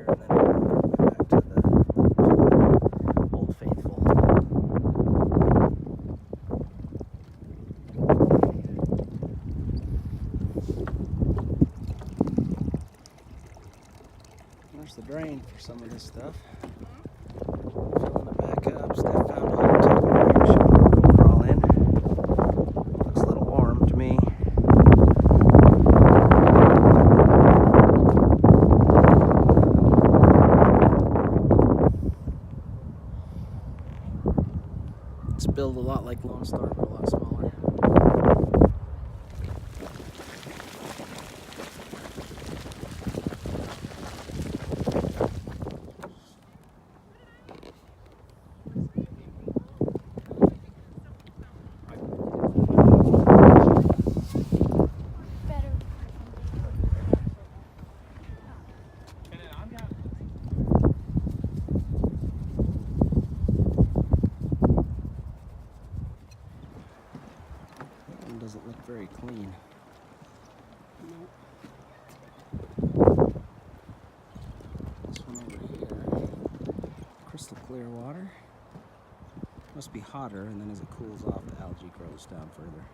here and then back to the Old Faithful. There's the drain for some of this stuff. Filling it back up. Steph found a hole too. Maybe she'll go crawl in. Looks a little warm to me. It's built a lot like Lone Star, but a lot smaller. Doesn't look very clean. This one over here, crystal clear water. Must be hotter, and then as it cools off, the algae grows down further.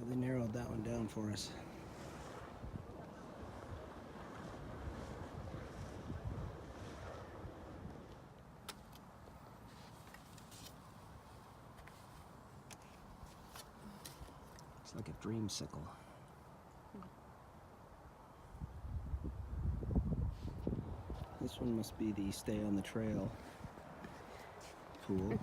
They narrowed that one down for us. It's like a dreamsicle. This one must be the stay on the trail pool.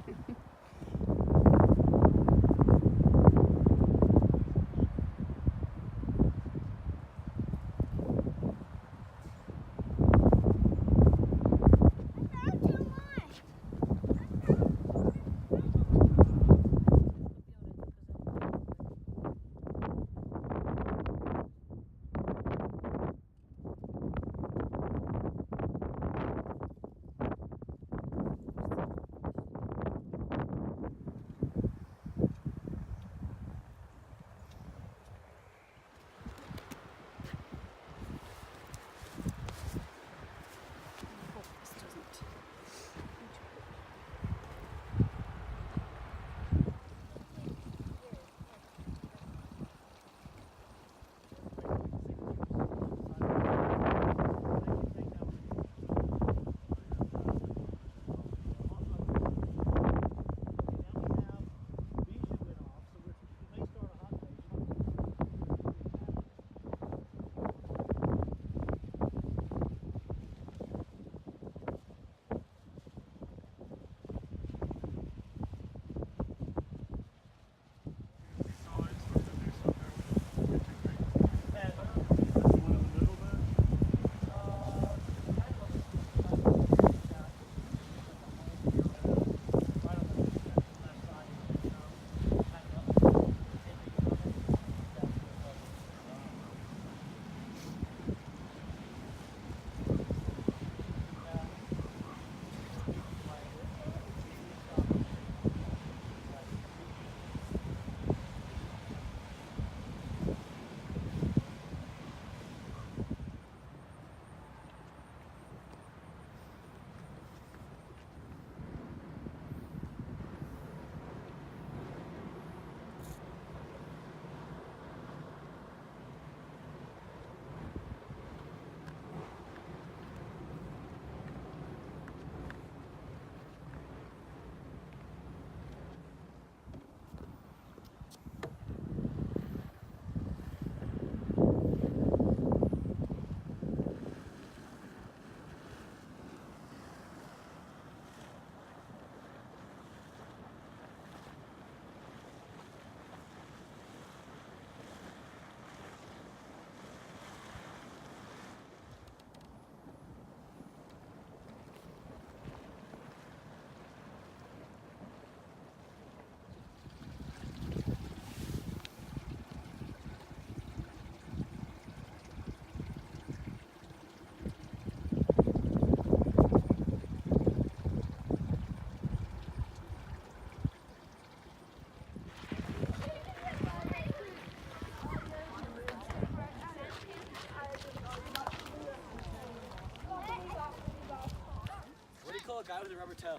Rubber toe.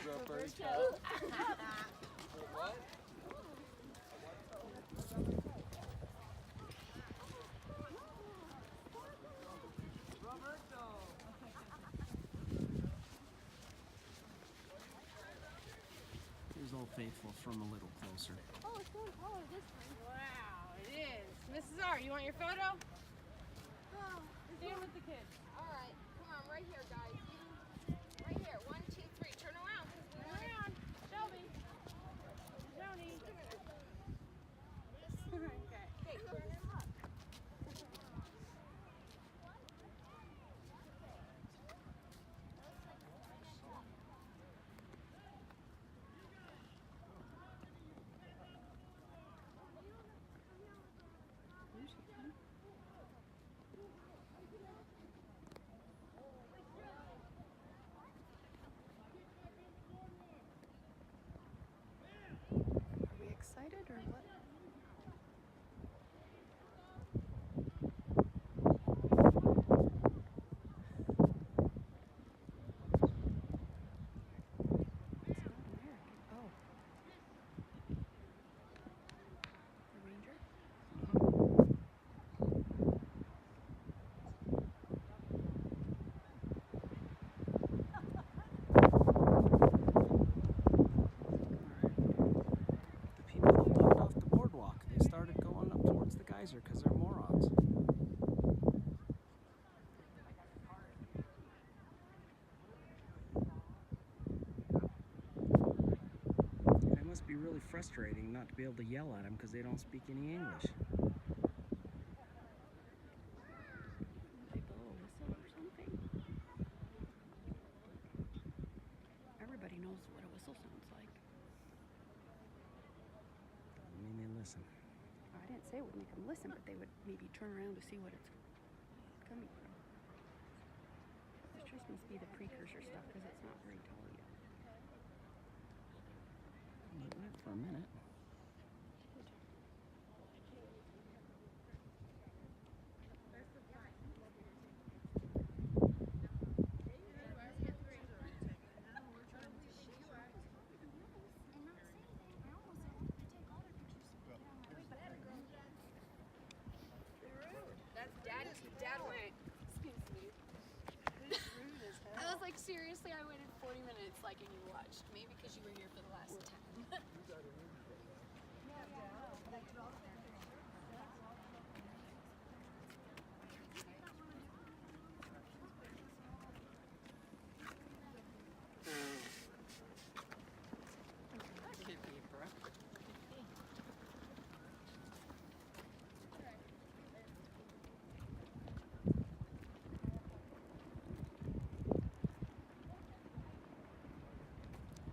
Rubber toe. What? Here's Old Faithful from a little closer. Oh, it's going taller this time. Wow, it is. Mrs. R, you want your photo? Oh, stand with the kids. All right, come on, right here, guys. Right here. 1, 2, 3. Turn around. Turn around. Shelby. Joni. Okay. Okay, turn him up. Are we excited or what? It's not American. Oh. The ranger? The people that walked off the boardwalk, they started going up towards the geyser because they're morons. It must be really frustrating not to be able to yell at them because they don't speak any English. They blow a whistle or something? Everybody knows what a whistle sounds like. I mean, they listen. I didn't say it would make them listen, but they would maybe turn around to see what it's coming from. This just must be the precursor stuff because it's not very tall yet. Look at it for a minute. That's Dad. Dad went. Excuse me. I was like, seriously, I waited 40 minutes, like, and you watched me because you were here for the last 10.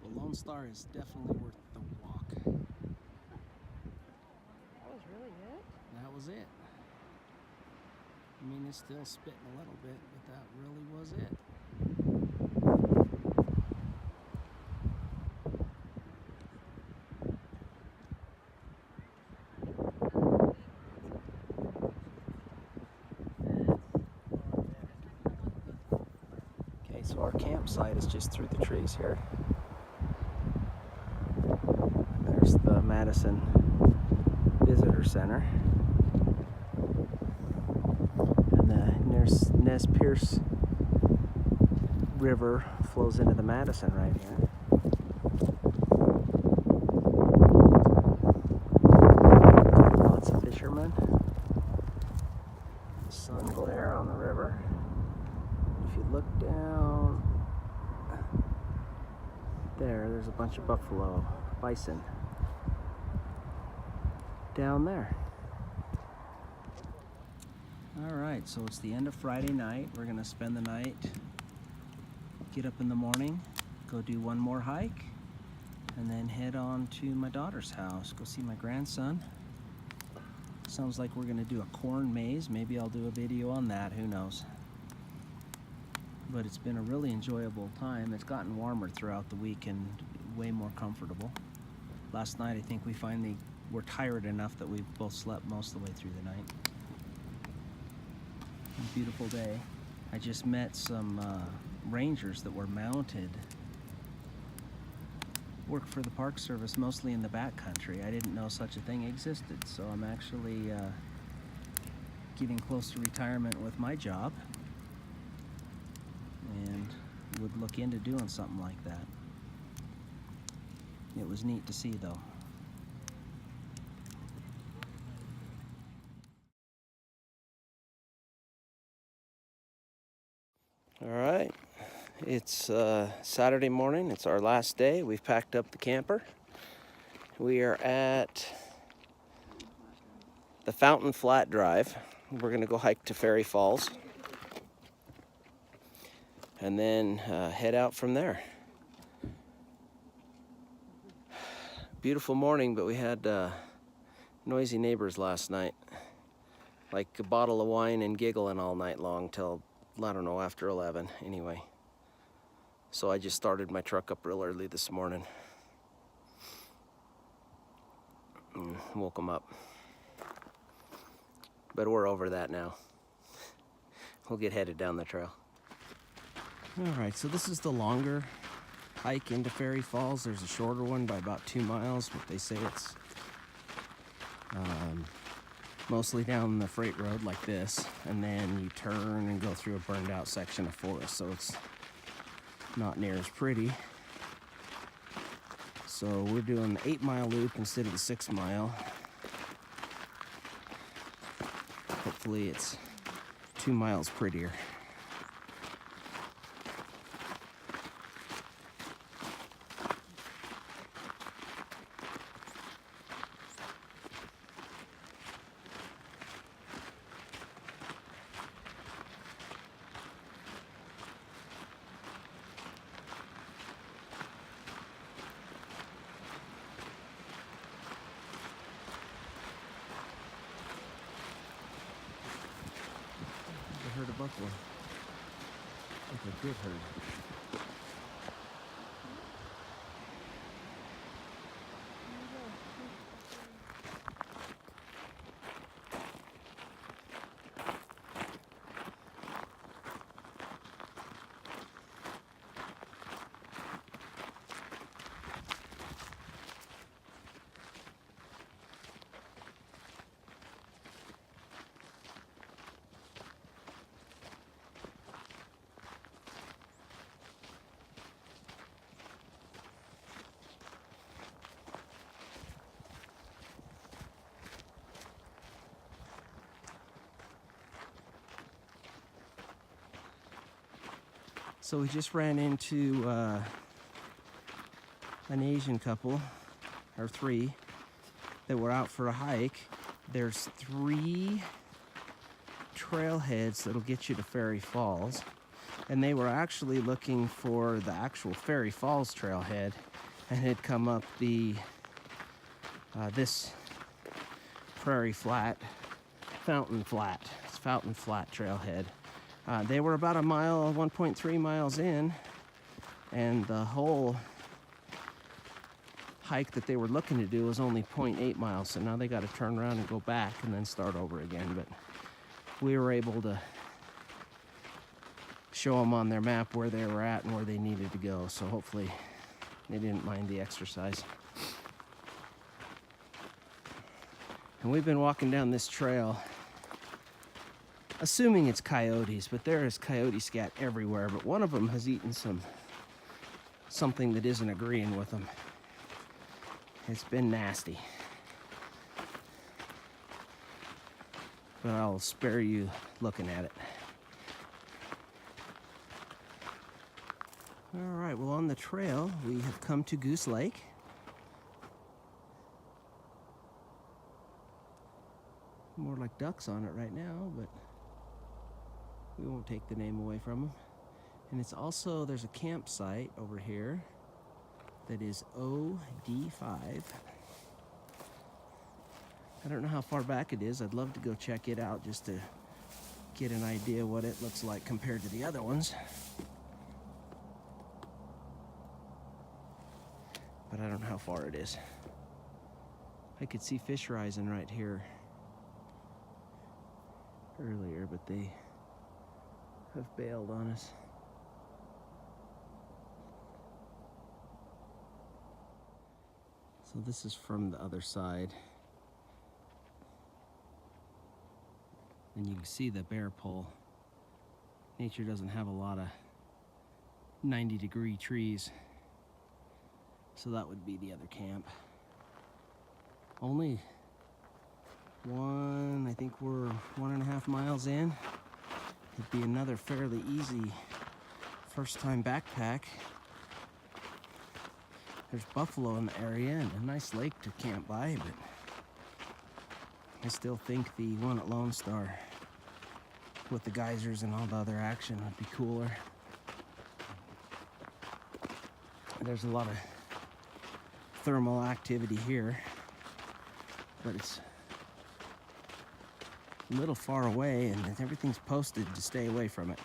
The Lone Star is definitely worth the walk. That was really it? That was it. I mean, it's still spitting a little bit, but that really was it. Okay, so our campsite is just through the trees here. And there's the Madison Visitor Center. And the Nez Perce River flows into the Madison right here. Lots of fishermen. Sun glare on the river. If you look down there's a bunch of buffalo, bison down there. All right, so it's the end of Friday night. We're gonna spend the night, get up in the morning, go do one more hike, and then head on to my daughter's house, go see my grandson. Sounds like we're gonna do a corn maze. Maybe I'll do a video on that, who knows. But it's been a really enjoyable time. It's gotten warmer throughout the week and way more comfortable. Last night, I think we finally were tired enough that we both slept most of the way through the night. A beautiful day. I just met some rangers that were mounted work for the Park Service mostly in the backcountry. I didn't know such a thing existed, so I'm actually getting close to retirement with my job and would look into doing something like that. It was neat to see though. All right, it's Saturday morning. It's our last day. We've packed up the camper. We are at the Fountain Flat Drive. We're gonna go hike to Fairy Falls and then head out from there. Beautiful morning, but we had noisy neighbors last night. Like a bottle of wine and giggling all night long till, I don't know, after 11 anyway. So I just started my truck up real early this morning and woke them up. But we're over that now. We'll get headed down the trail. All right, so this is the longer hike into Fairy Falls. There's a shorter one by about 2 miles, but they say it's mostly down the freight road like this, and then you turn and go through a burned out section of forest, so it's not near as pretty. So we're doing the 8-mile loop instead of the 6-mile. Hopefully it's 2 miles prettier. I heard a buffalo. Like a good herd. So we just ran into an Asian couple, or 3, that were out for a hike. There's 3 trailheads that'll get you to Fairy Falls, and they were actually looking for the actual Fairy Falls trailhead and had come up the this Prairie Flat, Fountain Flat. It's Fountain Flat trailhead. They were about 1.3 miles in, and the whole hike that they were looking to do was only 0.8 miles, so now they got to turn around and go back and then start over again. But we were able to show them on their map where they were at and where they needed to go, so hopefully they didn't mind the exercise. And we've been walking down this trail assuming it's coyotes, but there is coyote scat everywhere. But one of them has eaten something that isn't agreeing with them. It's been nasty. But I'll spare you looking at it. All right, well, on the trail, we have come to Goose Lake. More like ducks on it right now, but we won't take the name away from them. And it's also, there's a campsite over here that is OD5. I don't know how far back it is. I'd love to go check it out just to get an idea what it looks like compared to the other ones. But I don't know how far it is. I could see fish rising right here earlier, but they have bailed on us. So this is from the other side. And you can see the bear pole. Nature doesn't have a lot of 90-degree trees. So that would be the other camp. Only I think we're 1.5 miles in. It'd be another fairly easy first-time backpack. There's buffalo in the area and a nice lake to camp by, but I still think the one at Lone Star with the geysers and all the other action would be cooler. There's a lot of thermal activity here, but it's a little far away and everything's posted to stay away from it.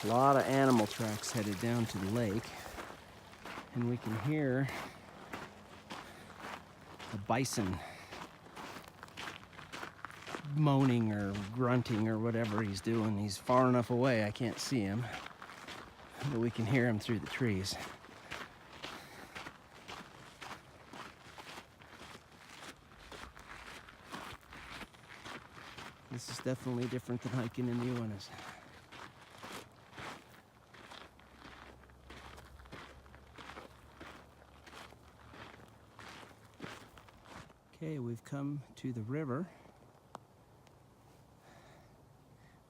A lot of animal tracks headed down to the lake, and we can hear a bison moaning or grunting or whatever he's doing. He's far enough away I can't see him, but we can hear him through the trees. This is definitely different than hiking in the Uintas. Okay, we've come to the river.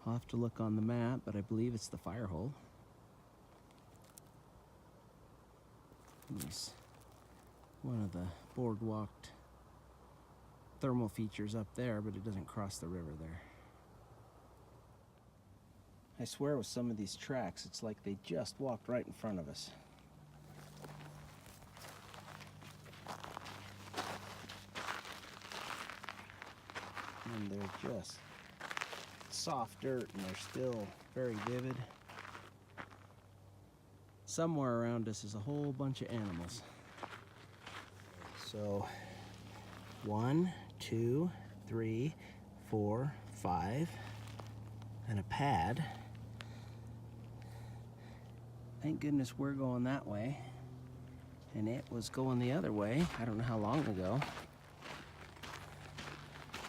I'll have to look on the map, but I believe it's the fire hole. There's one of the boardwalked thermal features up there, but it doesn't cross the river there. I swear with some of these tracks, it's like they just walked right in front of us. And they're just soft dirt and they're still very vivid. Somewhere around us is a whole bunch of animals. So 1, 2, 3, 4, 5, and a pad. Thank goodness we're going that way, and it was going the other way. I don't know how long ago,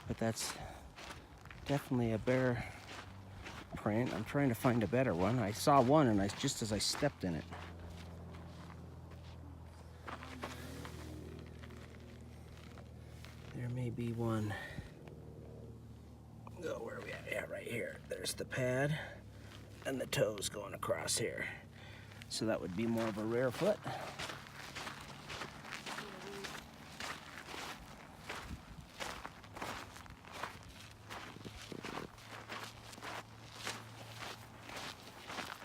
but that's definitely a bear print. I'm trying to find a better one. I saw one, and just as I stepped in it. There may be one. Oh, where are we at? Yeah, right here. There's the pad, and the toes going across here. So that would be more of a rear foot.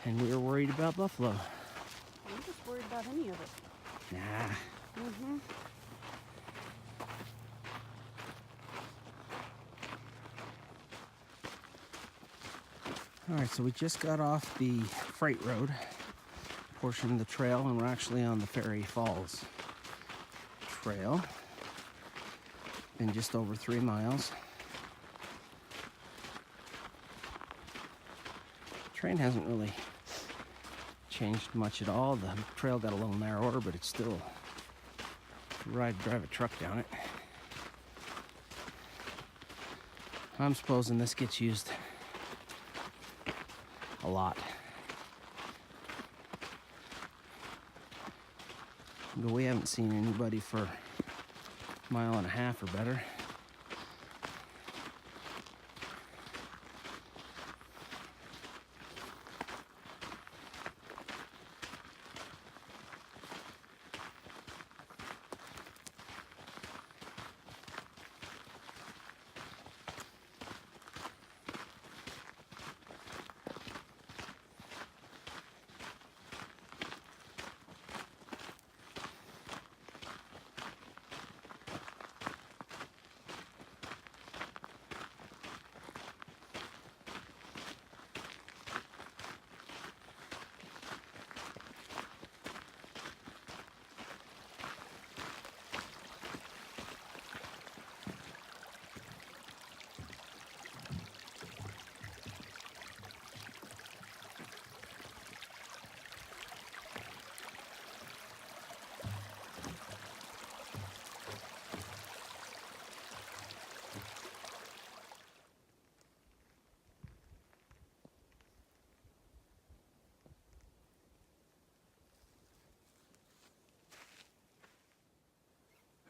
And we were worried about buffalo. I'm just worried about any of it. Nah. Mm-hmm. All right, so we just got off the freight road portion of the trail, and we're actually on the Fairy Falls trail. Been just over 3 miles. Train hasn't really changed much at all. The trail got a little narrower, but it's still drive a truck down it. I'm supposing this gets used a lot. But we haven't seen anybody for a mile and a half or better.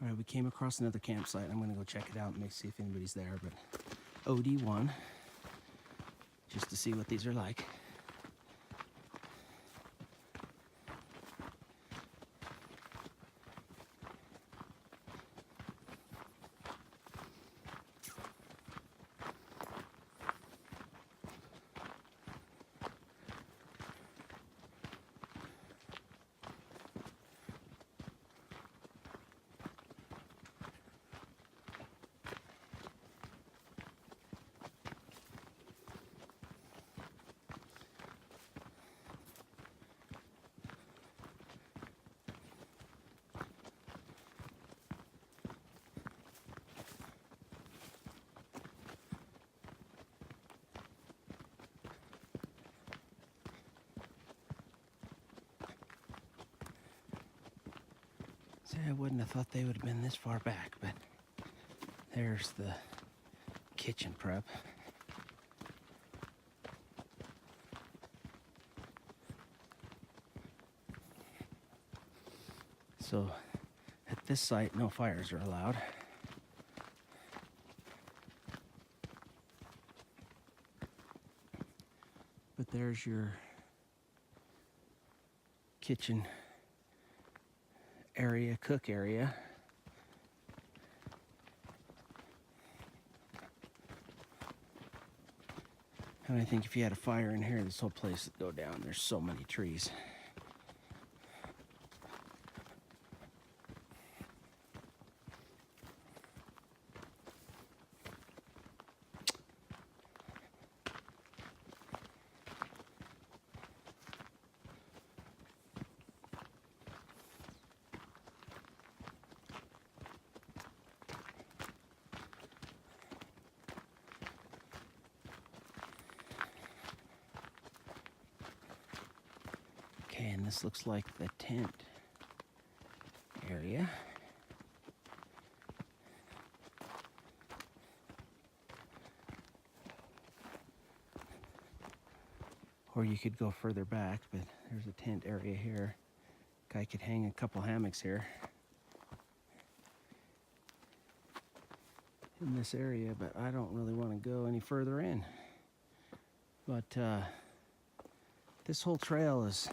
All right, we came across another campsite. I'm gonna go check it out and see if anybody's there, but OD1, just to see what these are like. See, I wouldn't have thought they would have been this far back, but there's the kitchen prep. So at this site, no fires are allowed. But there's your kitchen area, cook area. And I think if you had a fire in here, this whole place would go down. There's so many trees. Okay, and this looks like the tent area. Or you could go further back, but there's a tent area here. Guy could hang a couple hammocks here in this area, but I don't really want to go any further in. But this whole trail is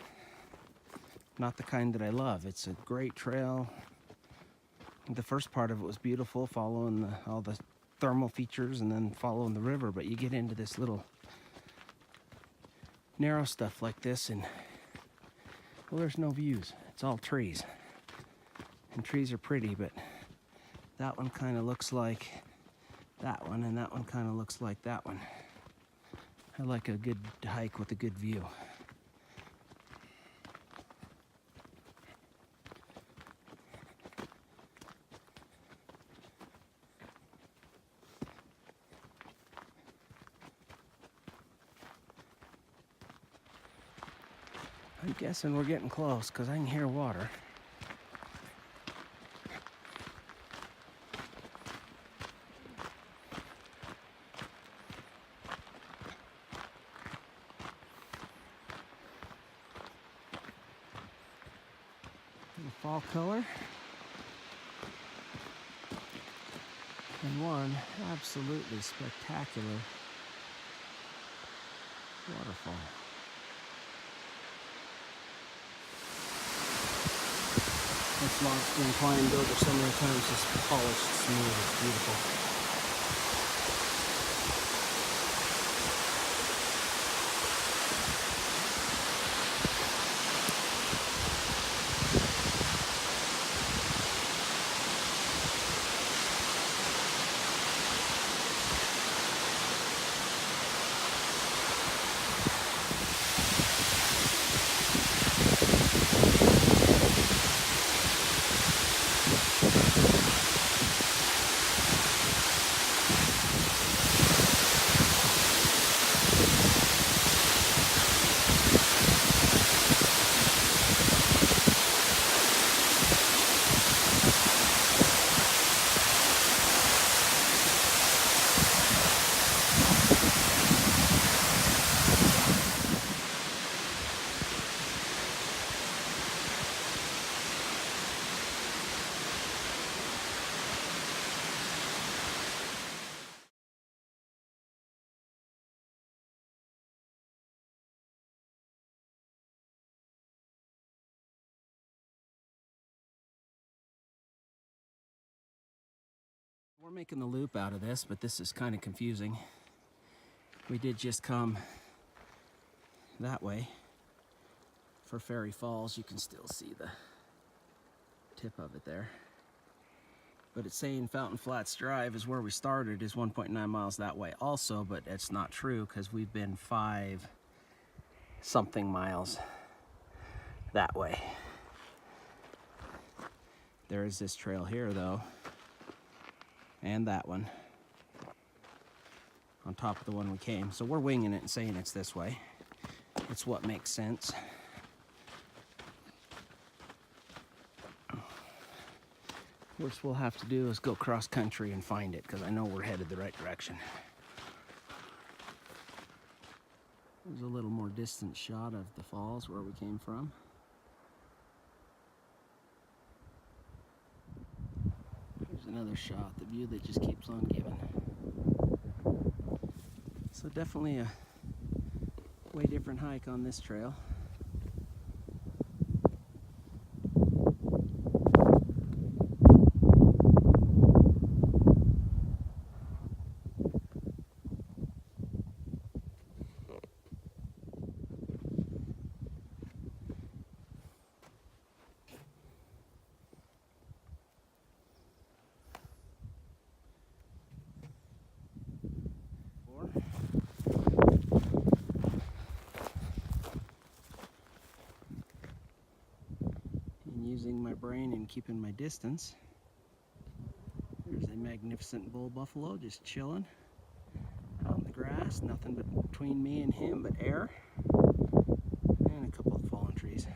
not the kind that I love. It's a great trail. The first part of it was beautiful, following all the thermal features and then following the river, but you get into this little narrow stuff like this and, well, there's no views. It's all trees. And trees are pretty, but that one kind of looks like that one, and that one kind of looks like that one. I like a good hike with a good view. I'm guessing we're getting close because I can hear water. Fall color. And one absolutely spectacular waterfall. This log's been climbed over so many times, it's polished, smooth, it's beautiful. We're making the loop out of this, but this is kind of confusing. We did just come that way for Fairy Falls. You can still see the tip of it there. But it's saying Fountain Flats Drive is where we started, is 1.9 miles that way also, but it's not true because we've been 5-something miles that way. There is this trail here though, and that one on top of the one we came. So we're winging it and saying it's this way. It's what makes sense. Worst we'll have to do is go cross country and find it, because I know we're headed the right direction. There's a little more distant shot of the falls where we came from. Here's another shot, the view that just keeps on giving. So definitely a way different hike on this trail. Using my brain and keeping my distance. There's a magnificent bull buffalo just chilling out in the grass. Nothing but between me and him but air and a couple of fallen trees.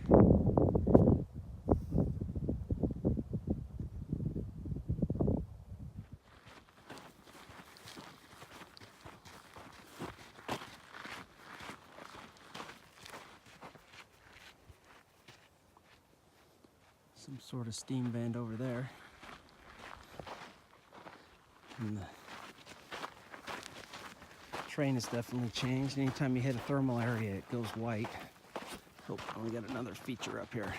Some sort of steam vent over there. And the terrain has definitely changed. Anytime you hit a thermal area, it goes white. Oh, we got another feature up here.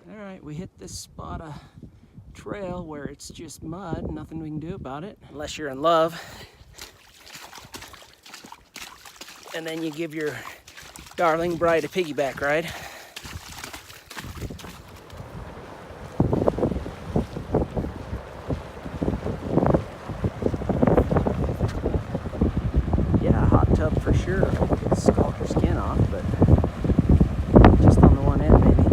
All right, we hit this spot of trail where it's just mud, nothing we can do about it unless you're in love, and then you give your darling bride a piggyback ride. Yeah, a hot tub for sure. It'll scald your skin off, but just on the one end maybe.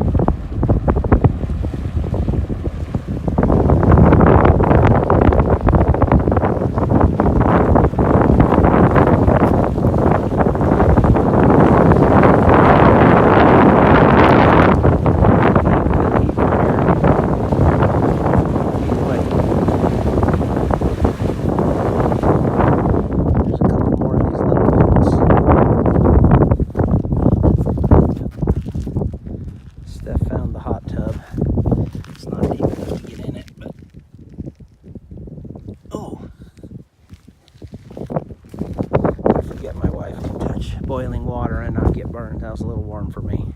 Boiling water and not get burned. That was a little warm for me.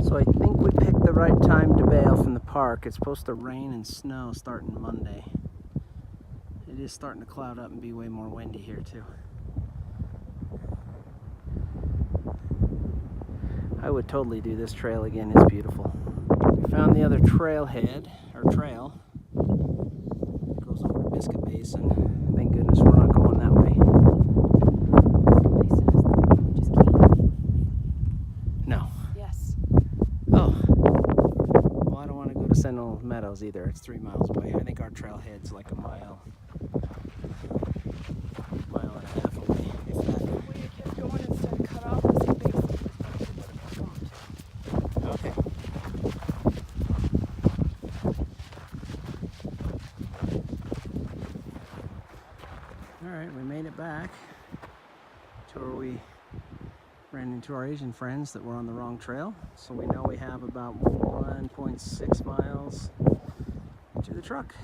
So I think we picked the right time to bail from the park. It's supposed to rain and snow starting Monday. It is starting to cloud up and be way more windy here too. I would totally do this trail again. It's beautiful. We found the other trailhead, or trail. It goes over to Biscuit Basin. Thank goodness we're not going that way. No. Yes. Oh. Well, I don't want to go to Sentinel Meadows either. It's 3 miles away. I think our trailhead's like a mile and a half away, if that. We kept going instead of cut off. Biscuit Basin was probably what it was. Okay. Alright, we made it back to where we ran into our Asian friends that were on the wrong trail. So we know we have about 1.6 miles to the truck.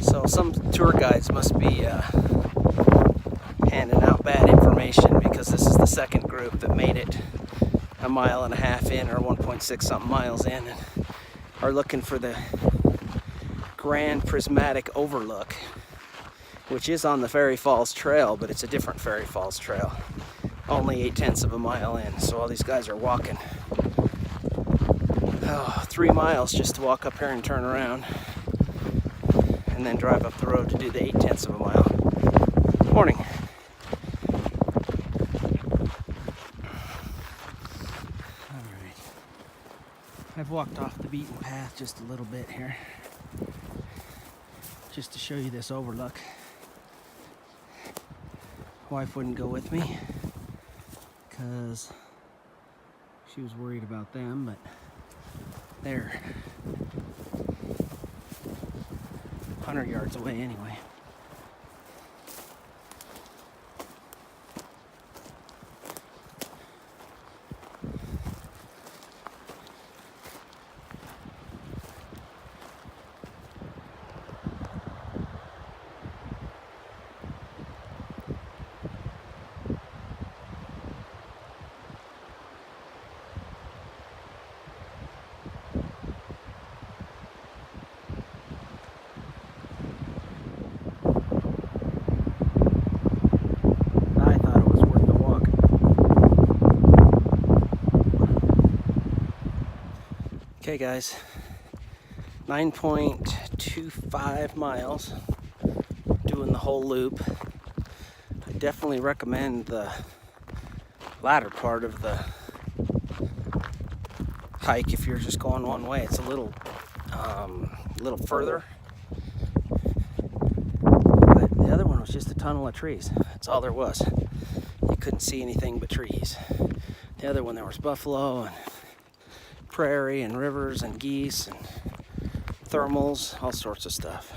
So some tour guides must be handing out bad information, because this is the second group that made it a mile and a half in, or 1.6 something miles in, and are looking for the Grand Prismatic Overlook, which is on the Fairy Falls Trail, but it's a different Fairy Falls Trail. Only 0.8 of a mile in, so all these guys are walking 3 miles just to walk up here and turn around, and then drive up the road to do the 0.8 of a mile. Morning. Alright. I've walked off the beaten path just a little bit here, just to show you this overlook. Wife wouldn't go with me because she was worried about them, but they're 100 yards away anyway. Okay guys, 9.25 miles, doing the whole loop. I definitely recommend the latter part of the hike if you're just going one way. It's a little further, but the other one was just a tunnel of trees. That's all there was. You couldn't see anything but trees. The other one, there was buffalo and prairie and rivers and geese and thermals, all sorts of stuff.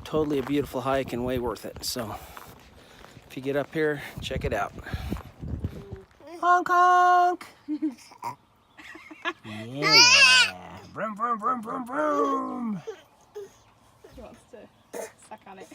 Totally a beautiful hike and way worth it. So if you get up here, check it out. Honk honk! Yeah! Vroom vroom vroom vroom vroom! He wants to suck on it.